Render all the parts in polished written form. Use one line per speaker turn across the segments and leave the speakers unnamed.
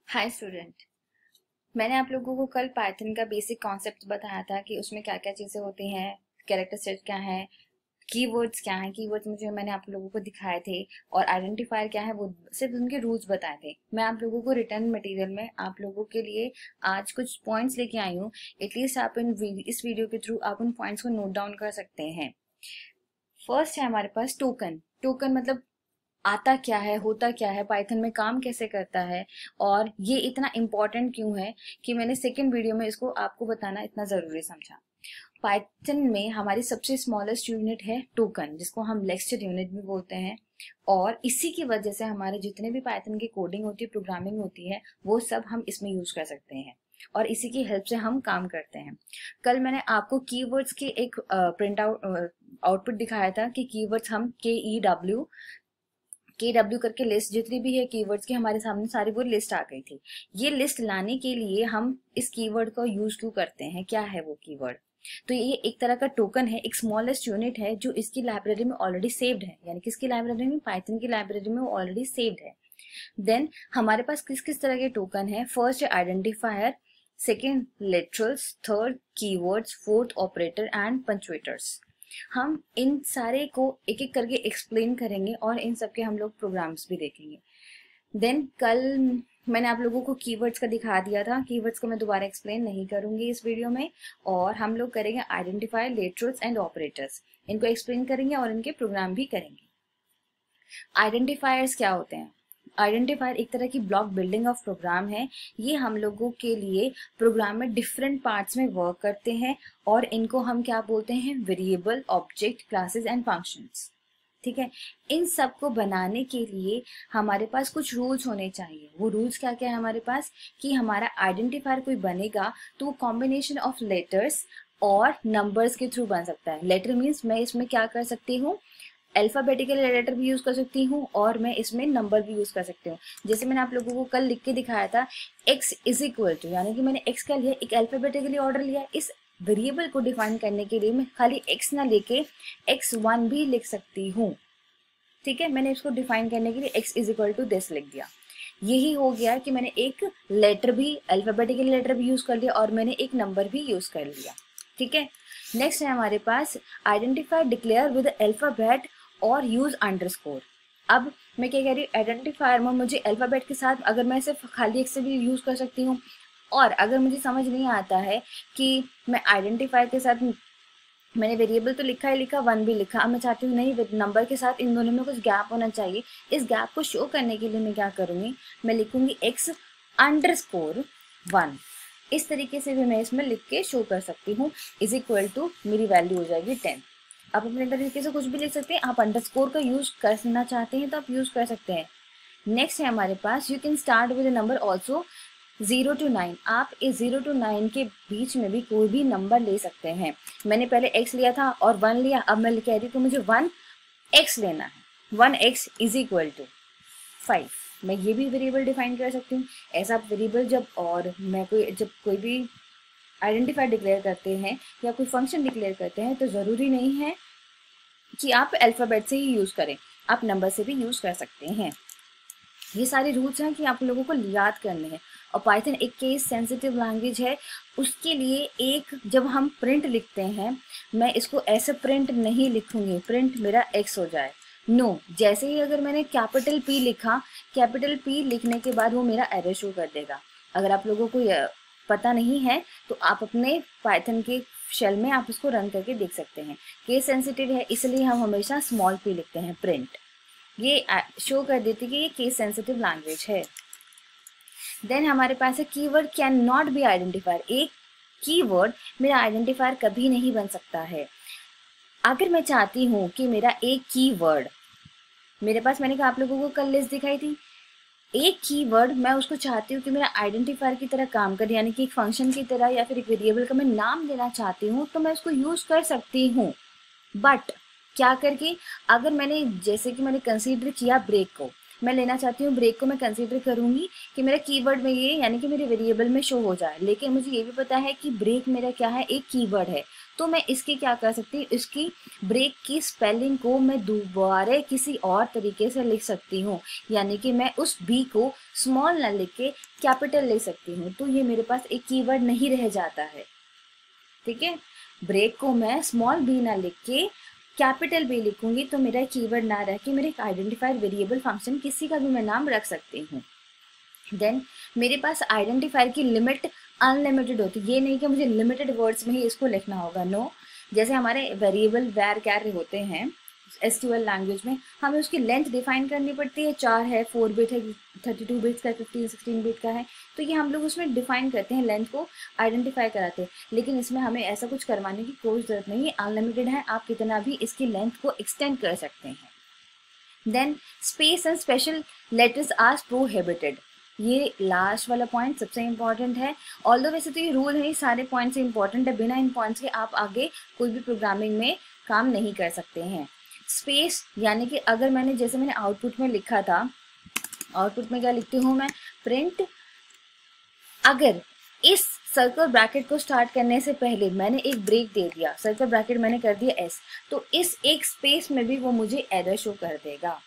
Hi student. मैंने आप लोगों को कल पाइथन का बेसिक कॉन्सेप्ट बताया था कि उसमें क्या क्या चीज़ें होती हैं, कैरेक्टर सेट क्या है, कीवर्ड्स क्या हैं। कीवर्ड्स मुझे मैंने आप लोगों को दिखाए थे और आइडेंटिफायर क्या है वो सिर्फ उनके रूल्स बताए थे। मैं आप लोगों को रिटर्न मटेरियल में आप लोगों के लिए आज कुछ पॉइंट्स लेके आई हूँ। एटलीस्ट आप इस वीडियो के थ्रू आप उन पॉइंट्स को नोट डाउन कर सकते हैं। फर्स्ट है हमारे पास टोकन। टोकन मतलब आता क्या है, होता क्या है, पाइथन में काम कैसे करता है और ये इतना इम्पोर्टेंट क्यों है कि मैंने सेकेंड वीडियो में इसको आपको बताना इतना ज़रूरी समझा। पाइथन में हमारी सबसे स्मॉलेस्ट यूनिट है टोकन, जिसको हम लेक्चर यूनिट भी बोलते हैं। और इसी की वजह से हमारे जितने भी पाइथन की कोडिंग होती है, प्रोग्रामिंग होती है, वो सब हम इसमें यूज कर सकते हैं और इसी की हेल्प से हम काम करते हैं। कल मैंने आपको कीवर्ड्स के एक प्रिंट आउटपुट दिखाया था कि कीवर्ड्स हम के डब्ल्यू करके लिस्ट जितनी भी है कीवर्ड्स की हमारे सामने सारी वो लिस्ट आ गई थी। ये लिस्ट लाने के लिए हम इस कीवर्ड को यूज क्यों करते हैं, क्या है वो कीवर्ड। तो ये एक तरह का टोकन है, एक स्मॉलेस्ट यूनिट है जो इसकी लाइब्रेरी में ऑलरेडी सेव्ड है, यानी कि इसकी लाइब्रेरी में, पाइथन की लाइब्रेरी में वो ऑलरेडी सेव्ड है। देन हमारे पास किस किस तरह के टोकन है। फर्स्ट है identifier, second literals, third keywords, fourth operator and punctuators. हम इन सारे को एक एक करके एक्सप्लेन करेंगे और इन सब के हम लोग प्रोग्राम्स भी देखेंगे। देन कल मैंने आप लोगों को कीवर्ड्स का दिखा दिया था, कीवर्ड्स को मैं दोबारा एक्सप्लेन नहीं करूंगी इस वीडियो में। और हम लोग करेंगे आइडेंटिफायर, लिटरल्स एंड ऑपरेटर्स, इनको एक्सप्लेन करेंगे और इनके प्रोग्राम भी करेंगे। आइडेंटिफायर्स क्या होते हैं? आइडेंटिफायर एक तरह की ब्लॉक बिल्डिंग ऑफ प्रोग्राम है। ये हम लोगों के लिए प्रोग्राम में डिफरेंट पार्ट्स में वर्क करते हैं और इनको हम क्या बोलते हैं? Variable, object, classes and functions. ठीक है। इन सब को बनाने के लिए हमारे पास कुछ रूल्स होने चाहिए। वो रूल्स क्या क्या है हमारे पास कि हमारा आइडेंटिफायर कोई बनेगा तो वो कॉम्बिनेशन ऑफ लेटर्स और नंबर्स के थ्रू बन सकता है। लेटर मीन्स मैं इसमें क्या कर सकती हूँ? अल्फाबेटिकल लेटर भी यूज कर सकती हूँ और मैं इसमें नंबर भी यूज कर सकती हूँ। जैसे मैंने आप लोगों को कल लिख के दिखाया था, x इज इक्वल टू, यानी कि मैंने x का लिया, एक अल्फाबेटिकली ऑर्डर लिया। इस वेरिएबल को डिफाइन करने के लिए मैं खाली x ना लेके x1 भी लिख सकती हूँ। ठीक है, मैंने इसको डिफाइन करने के लिए x is equal to this लिख दिया। यही हो गया कि मैंने एक लेटर भी, अल्फाबेटिकल लेटर भी यूज कर लिया और मैंने एक नंबर भी यूज कर लिया। ठीक है। नेक्स्ट है हमारे पास आइडेंटिफाई डिक्लेयर विद अल्फाबेट और यूज अंडरस्कोर। अब मैं क्या कह रही हूँ, आइडेंटिफायर में मुझे अल्फाबेट के साथ अगर मैं सिर्फ खाली एक से भी यूज कर सकती हूँ, और अगर मुझे समझ नहीं आता है कि मैं आइडेंटिफायर के साथ, मैंने वेरिएबल तो लिखा ही लिखा, वन भी लिखा, अब मैं चाहती हूँ नहीं नंबर के साथ इन दोनों में कुछ गैप होना चाहिए। इस गैप को शो करने के लिए मैं क्या करूँगी, मैं लिखूंगी x अंडरस्कोर 1। इस तरीके से भी मैं इसमें लिख के शो कर सकती हूँ। इज इक्वल टू मेरी वैल्यू हो जाएगी 10। आप अपने तरीके से कुछ भी लिख सकते हैं। आप अंडरस्कोर का यूज करना चाहते हैं तो आप यूज कर सकते हैं। नेक्स्ट है हमारे पास you can start with number also 0 to 9। आप इस 0 to 9 के बीच में भी कोई भी नंबर ले सकते हैं। मैंने पहले x लिया था और 1 लिया, अब मैं कह रही हूँ कि मुझे 1x लेना है। 1x is equal to 5। मैं ये भी वेरिएबल डिफाइन कर सकती हूँ। ऐसा वेरिएबल जब कोई भी आइडेंटिफायर डिक्लेयर करते हैं या कोई फंक्शन डिक्लेयर करते हैं तो ज़रूरी नहीं है कि आप अल्फ़ाबेट से ही यूज़ करें, आप नंबर से भी यूज़ कर सकते हैं। ये सारे रूल्स हैं कि आप लोगों को याद करने हैं। और पाइथन एक केस सेंसिटिव लैंग्वेज है, उसके लिए एक जब हम प्रिंट लिखते हैं, मैं इसको ऐसे प्रिंट नहीं लिखूंगी प्रिंट मेरा x हो जाए। नो, जैसे ही अगर मैंने कैपिटल P लिखा, कैपिटल P लिखने के बाद वो मेरा एरर शो कर देगा। अगर आप लोगों को पता नहीं है तो आप अपने पाइथन के शेल में आप इसको रन करके देख सकते हैं। केस सेंसिटिव है इसलिए हम हमेशा स्मॉल p लिखते हैं प्रिंट। ये शो कर देती है कि ये केस सेंसिटिव लैंग्वेज है। देन हमारे पास है keyword can not be identifier. एक कीवर्ड मेरा आइडेंटिफायर कभी नहीं बन सकता है। अगर मैं चाहती हूँ कि मेरा एक कीवर्ड, मेरे पास, मैंने कहा आप लोगों को कल लिस्ट दिखाई थी, एक कीवर्ड मैं उसको चाहती हूँ कि मेरा आइडेंटिफायर की तरह काम करे, यानी कि एक फंक्शन की तरह या फिर एक वेरिएबल का मैं नाम देना चाहती हूँ, तो मैं उसको यूज कर सकती हूँ। बट क्या करके, अगर मैंने, जैसे कि मैंने कंसीडर किया ब्रेक को, मैं लेना चाहती हूँ ब्रेक को मैं कंसीडर करूँगी कि मेरा कीवर्ड में ये यानी कि मेरे वेरिएबल में शो हो जाए, लेकिन मुझे ये भी पता है कि ब्रेक मेरा क्या है, एक कीवर्ड है। तो मैं इसकी क्या कर सकती हूँ, इसकी ब्रेक की स्पेलिंग को मैं दोबारा किसी और तरीके से लिख सकती हूँ, यानी कि मैं उस बी को स्मॉल ना लिख के कैपिटल ले सकती हूँ। तो ये मेरे पास एक कीवर्ड नहीं रह जाता है। ठीक है, ब्रेक को मैं स्मॉल बी ना लिख के कैपिटल बी लिखूंगी तो मेरा कीवर्ड ना रह के मेरे एक आइडेंटिफायर वेरिएबल फंक्शन किसी का भी मैं नाम रख सकती हूँ। देन मेरे पास आइडेंटिफायर की लिमिट अनलिमिटेड होती है, ये नहीं कि मुझे लिमिटेड वर्ड्स में ही इसको लिखना होगा, नो। जैसे हमारे वेरिएबल वैर कैर होते हैं एसक्यूएल लैंग्वेज में, हमें उसकी लेंथ डिफाइन करनी पड़ती है, 4 है, 4 बिट है, 32 बिट्स का, 15 16 बिट का है, तो ये हम लोग उसमें डिफाइन करते हैं, लेंथ को आइडेंटिफाई कराते हैं। लेकिन इसमें हमें ऐसा कुछ करवाने की कोई ज़रूरत नहीं है, अनलिमिटेड है, आप कितना भी इसकी लेंथ को एक्सटेंड कर सकते हैं। Then space and special letters are prohibited, ये लास्ट वाला पॉइंट सबसे इंपॉर्टेंट है। ऑल्दो वैसे तो ये रूल है, सारे पॉइंट से इंपॉर्टेंट है, बिना इन पॉइंट्स के आप आगे कोई भी प्रोग्रामिंग में काम नहीं कर सकते हैं। स्पेस यानी कि अगर मैंने जैसे मैंने आउटपुट में लिखा था, आउटपुट में क्या लिखती हूँ मैं, प्रिंट, अगर इस सर्कल ब्रैकेट को स्टार्ट करने से पहले मैंने एक ब्रेक दे दिया, सर्कल ब्रैकेट मैंने कर दिया एस, तो इस एक स्पेस में भी वो मुझे एरर शो कर देगा।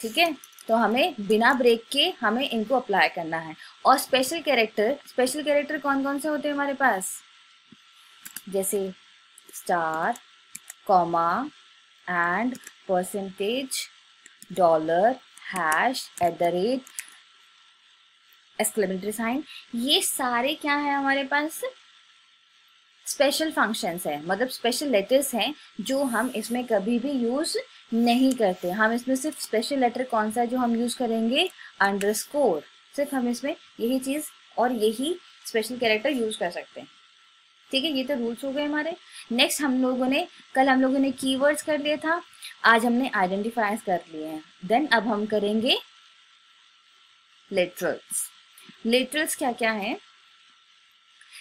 ठीक है, तो हमें बिना ब्रेक के हमें इनको अप्लाई करना है। और स्पेशल कैरेक्टर कौन कौन से होते हैं हमारे पास, जैसे star, comma and percentage, dollar, hash, @ exclamatory sign, ये सारे क्या है हमारे पास, स्पेशल फंक्शंस है, मतलब स्पेशल लेटर्स हैं जो हम इसमें कभी भी यूज नहीं करते। हम इसमें सिर्फ स्पेशल लेटर कौन सा है जो हम यूज करेंगे, अंडरस्कोर, सिर्फ हम इसमें यही चीज और यही स्पेशल कैरेक्टर यूज कर सकते हैं। ठीक है, ये तो रूल्स हो गए हमारे। नेक्स्ट कल हम लोगों ने कीवर्ड्स कर लिया था, आज हमने आइडेंटिफायर्स कर लिए हैं। देन अब हम करेंगे लिटरल्स। लिटरल्स क्या क्या है,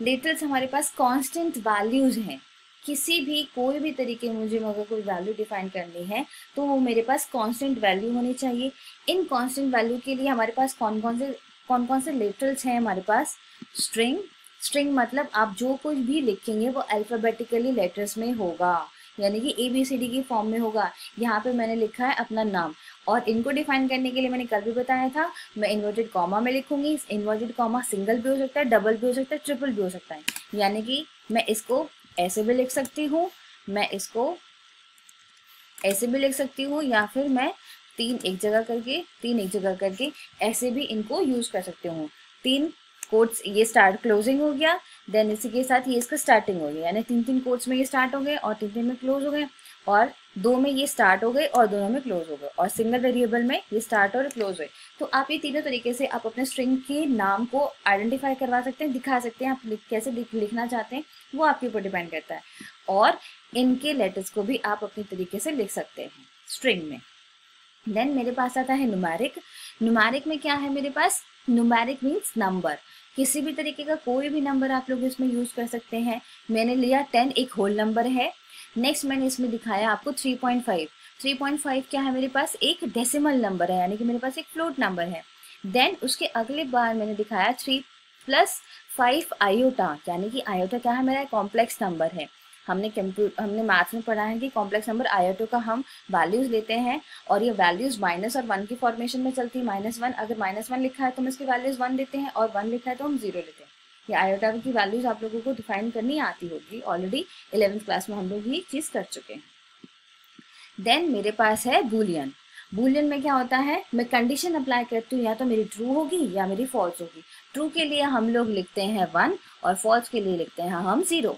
लिटरल्स हमारे पास कांस्टेंट वैल्यूज हैं, किसी भी कोई भी तरीके मुझे अगर कोई वैल्यू डिफाइन करनी है तो वो मेरे पास कांस्टेंट वैल्यू होनी चाहिए। इन कांस्टेंट वैल्यू के लिए हमारे पास कौन कौन से लिटरल्स हैं हमारे पास, स्ट्रिंग मतलब आप जो कुछ भी लिखेंगे वो अल्फाबेटिकली लेटर्स में होगा, यानी कि ABCD की फॉर्म में होगा। यहाँ पे मैंने लिखा है अपना नाम, और इनको डिफाइन करने के लिए मैंने कल भी बताया था, मैं इन्वर्टेड कॉमा में लिखूंगी। इन्वर्टेड कॉमा सिंगल भी हो सकता है, डबल भी हो सकता है, ट्रिपल भी हो सकता है, यानी कि मैं इसको ऐसे भी लिख सकती हूँ, मैं इसको ऐसे भी लिख सकती हूँ, या फिर मैं 3 एक जगह करके ऐसे भी इनको यूज कर सकती हूँ। 3 कोट्स, ये स्टार्ट क्लोजिंग हो गया, देन इसी के साथ ये इसका स्टार्टिंग हो गया, यानी 3 कोट्स में ये स्टार्ट हो गए और 3 में क्लोज हो गए, और 2 में ये स्टार्ट हो गए और दोनों में क्लोज हो गए, और सिंगल वेरिएबल में ये स्टार्ट और क्लोज हुए। तो आप ये तीनों तरीके से आप अपने स्ट्रिंग के नाम को आइडेंटिफाई करवा सकते हैं, दिखा सकते हैं। आप कैसे लिखना चाहते हैं वो आपके ऊपर डिपेंड करता है, और इनके लेटर्स को भी आप अपने तरीके से लिख सकते हैं स्ट्रिंग में। देन मेरे पास आता है न्यूमेरिक। न्यूमेरिक में क्या है मेरे पास, न्यूमेरिक मीन्स नंबर, किसी भी तरीके का कोई भी नंबर आप लोग इसमें यूज कर सकते हैं। मैंने लिया 10, एक होल नंबर है। नेक्स्ट मैंने इसमें दिखाया आपको 3.5। 3.5 क्या है मेरे पास, एक डेसिमल नंबर है, यानी कि मेरे पास एक फ्लोट नंबर है। देन उसके अगले बार मैंने दिखाया 3 + 5 आयोटा, यानी कि आयोटा क्या है, मेरा कॉम्प्लेक्स नंबर है। हमने मैथ्स में पढ़ा है कि कॉम्प्लेक्स नंबर आयोटो का हम वैल्यूज लेते हैं, और ये वैल्यूज माइनस और 1 की फॉर्मेशन में चलती है। -1, अगर -1 लिखा है तो हम इसकी वैल्यूज 1 देते हैं, और 1 लिखा है तो हम 0 लेते हैं। ये आयोटा की वैल्यूज आप लोगों को डिफाइन करनी आती होगी, ऑलरेडी 11th क्लास में हम लोग ये चीज कर चुके हैं। देन मेरे पास है बूलियन। बूलियन में क्या होता है, मैं कंडीशन अप्लाई करती हूँ, या तो मेरी ट्रू होगी या मेरी फॉल्स होगी। ट्रू के लिए हम लोग लिखते हैं 1 और फॉल्स के लिए लिखते हैं हम 0।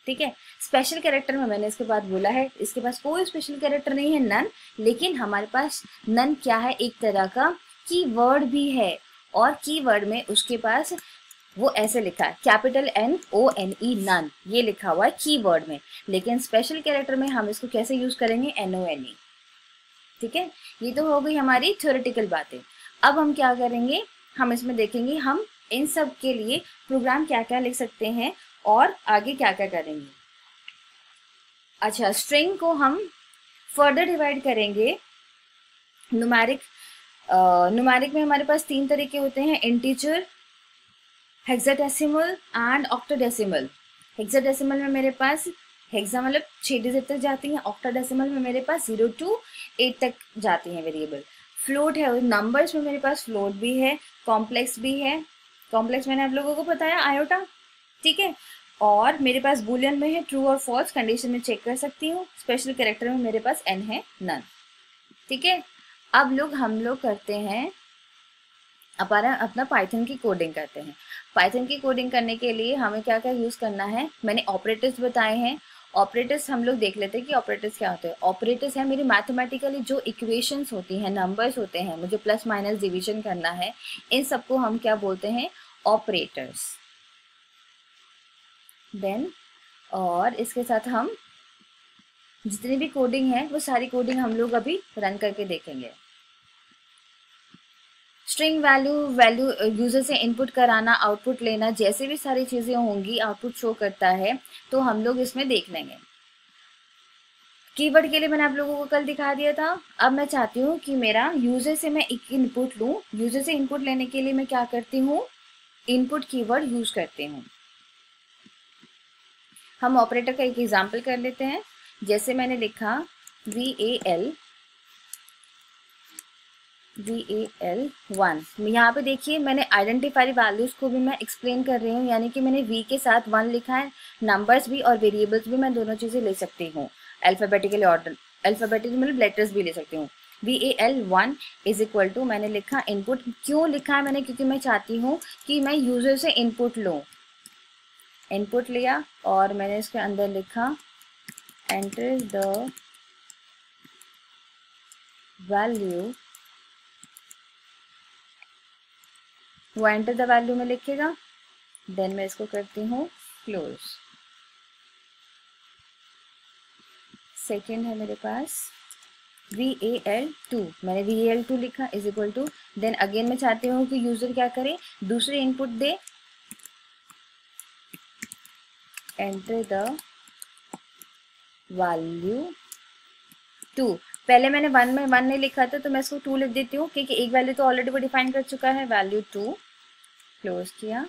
ठीक है, स्पेशल कैरेक्टर में मैंने इसके बाद बोला है, इसके पास कोई स्पेशल कैरेक्टर नहीं है, नन। लेकिन हमारे पास नन क्या है, एक तरह का कीवर्ड भी है, और कीवर्ड में उसके पास वो ऐसे लिखा है, कैपिटल NONE, नन, ये लिखा हुआ है कीवर्ड में। लेकिन स्पेशल कैरेक्टर में हम इसको कैसे यूज करेंगे, NONE। ठीक है, ये तो हो गई हमारी थ्योरेटिकल बातें। अब हम क्या करेंगे, हम इसमें देखेंगे हम इन सब के लिए प्रोग्राम क्या क्या लिख सकते हैं और आगे क्या क्या करेंगे। अच्छा, स्ट्रिंग को हम फर्दर डिवाइड करेंगे न्यूमेरिक न्यूमेरिक में हमारे पास 3 तरीके होते हैं, इंटीजर, हेक्साडेसिमल एंड ऑक्टाडेसिमल। हेक्साडेसिमल में मेरे पास हेक्सा मतलब 6 डिजिट तक जाती हैं, ऑक्टाडेसिमल में मेरे पास 0 to 8 तक जाती हैं वेरिएबल। फ्लोट है, नंबर्स में मेरे पास फ्लोट भी है, कॉम्प्लेक्स भी है। कॉम्प्लेक्स मैंने आप लोगों को बताया आयोटा, ठीक है। और मेरे पास बुलियन में है ट्रू और फॉल्स, कंडीशन में चेक कर सकती हूँ। स्पेशल कैरेक्टर में मेरे पास n है, नन, ठीक है। अब हम लोग करते हैं अपना पाइथन की कोडिंग करते हैं। पाइथन की कोडिंग करने के लिए हमें क्या क्या यूज़ करना है, मैंने ऑपरेटर्स बताए हैं। ऑपरेटर्स हम लोग देख लेते हैं कि ऑपरेटर्स क्या होते हैं। ऑपरेटर्स है मेरी मैथमेटिकली जो इक्वेशंस होती हैं, नंबर्स होते हैं, मुझे प्लस माइनस डिवीजन करना है, इन सबको हम क्या बोलते हैं, ऑपरेटर्स। देन और इसके साथ हम जितनी भी कोडिंग है वो सारी कोडिंग हम लोग अभी रन करके देखेंगे। स्ट्रिंग वैल्यू यूजर से इनपुट कराना, आउटपुट लेना, जैसे भी सारी चीज़ें होंगी, आउटपुट शो करता है, तो हम लोग इसमें देख लेंगे। कीवर्ड के लिए मैंने आप लोगों को कल दिखा दिया था। अब मैं चाहती हूँ कि मेरा यूजर से मैं एक इनपुट लूँ। यूजर से इनपुट लेने के लिए मैं क्या करती हूँ, इनपुट कीवर्ड यूज करती हूँ। हम ऑपरेटर का एक एग्जाम्पल कर लेते हैं। जैसे मैंने लिखा VAL1, यहाँ पे देखिए मैंने आइडेंटिफाई वैल्यूज को भी मैं एक्सप्लेन कर रही हूँ, यानी कि मैंने V के साथ 1 लिखा है, नंबर्स भी और वेरिएबल्स भी, मैं दोनों चीज़ें ले सकती हूँ। अल्फाबेटिकली ऑर्डर, अल्फाबेटिकली मतलब लेटर्स भी ले सकती हूँ। VAL1 इज इक्वल टू मैंने लिखा इनपुट। क्यों लिखा है मैंने, क्योंकि मैं चाहती हूँ कि मैं यूजर से इनपुट लूँ। इनपुट लिया और मैंने इसके अंदर लिखा एंटर द वैल्यू, वो एंटर द वैल्यू में लिखेगा। देन मैं इसको करती हूँ क्लोज। सेकेंड है मेरे पास VAL2, मैंने VAL2 लिखा is equal to, then again मैं चाहती हूँ कि यूजर क्या करे, दूसरे इनपुट दे, एंटर द वैल्यू 2। पहले मैंने 1 में 1 नहीं लिखा था तो मैं इसको 2 लिख देती हूँ, क्योंकि एक वैल्यू तो ऑलरेडी वो डिफाइन कर चुका है, वैल्यू 2, क्लोज किया,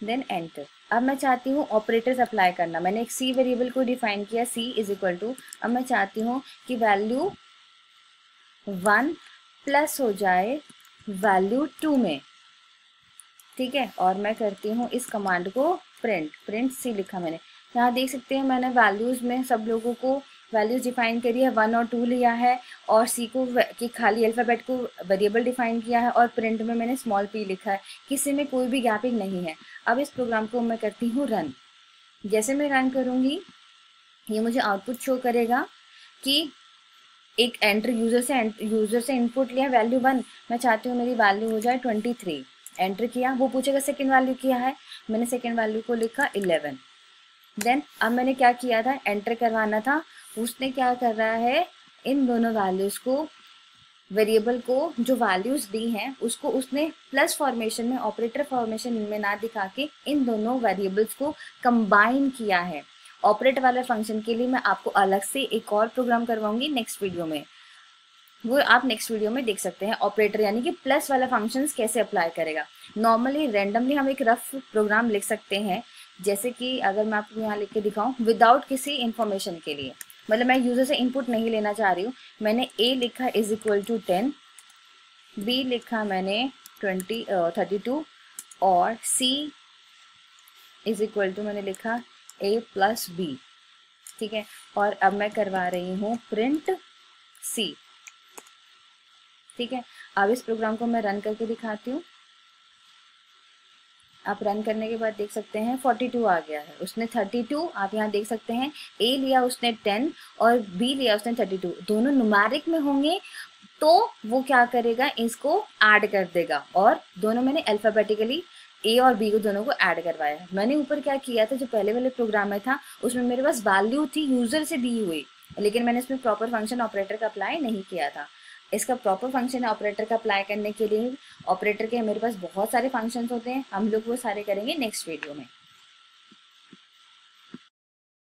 देन एंटर। अब मैं चाहती हूँ ऑपरेटर्स अप्लाई करना। मैंने एक C वेरिएबल को डिफाइन किया, C इज इक्वल टू, अब मैं चाहती हूँ कि वैल्यू 1 प्लस हो जाए वैल्यू 2 में, ठीक है। और मैं करती हूँ इस कमांड को प्रिंट C लिखा मैंने। यहाँ देख सकते हैं मैंने वैल्यूज़ में सब लोगों को वैल्यूज़ डिफाइन करी है, 1 और 2 लिया है, और C को कि खाली अल्फ़ाबेट को वेरिएबल डिफाइन किया है, और प्रिंट में मैंने स्मॉल p लिखा है, किसी में कोई भी गैपिंग नहीं है। अब इस प्रोग्राम को मैं करती हूँ रन। जैसे मैं रन करूँगी ये मुझे आउटपुट शो करेगा कि एक एंटर यूज़र से इनपुट लिया वैल्यू 1, मैं चाहती हूँ मेरी वैल्यू हो जाए 23, एंटर किया, वो पूछेगा सेकेंड वैल्यू क्या है, मैंने सेकेंड वैल्यू को लिखा 11। देन अब मैंने क्या किया था, एंटर करवाना था, उसने क्या कर रहा है, इन दोनों वैल्यूज़ को, वेरिएबल को जो वैल्यूज़ दी हैं उसको उसने प्लस फॉर्मेशन में, ऑपरेटर फॉर्मेशन में ना दिखा के इन दोनों वेरिएबल्स को कंबाइन किया है। ऑपरेटर वाला फंक्शन के लिए मैं आपको अलग से एक और प्रोग्राम करवाऊंगी नेक्स्ट वीडियो में, वो आप नेक्स्ट वीडियो में देख सकते हैं। ऑपरेटर यानी कि प्लस वाला फंक्शंस कैसे अप्लाई करेगा। नॉर्मली रैंडमली हम एक रफ प्रोग्राम लिख सकते हैं, जैसे कि अगर मैं आपको यहाँ लिख के दिखाऊं, विदाउट किसी इंफॉर्मेशन के लिए, मतलब मैं यूजर से इनपुट नहीं लेना चाह रही हूँ। मैंने A लिखा इज इक्वल टू 10, B लिखा मैंने 32, और C इज इक्वल टू मैंने लिखा A प्लस B, ठीक है। और अब मैं करवा रही हूँ प्रिंट C, ठीक है। अब इस प्रोग्राम को मैं रन करके दिखाती हूँ। आप रन करने के बाद देख सकते हैं 42 आ गया है, उसने 32, आप यहाँ देख सकते हैं A लिया उसने 10 और B लिया उसने 32, दोनों न्यूमेरिक में होंगे तो वो क्या करेगा, इसको ऐड कर देगा, और दोनों मैंने अल्फाबेटिकली A और B को दोनों को ऐड करवाया। मैंने ऊपर क्या किया था, जो पहले वाले प्रोग्राम में था उसमें मेरे पास वैल्यू थी यूजर से दी हुई, लेकिन मैंने इसमें प्रॉपर फंक्शन ऑपरेटर का अप्लाई नहीं किया था। इसका प्रॉपर फंक्शन ऑपरेटर का अप्लाई करने के लिए, ऑपरेटर के मेरे पास बहुत सारे फंक्शंस होते हैं, हम लोग वो सारे करेंगे नेक्स्ट वीडियो में।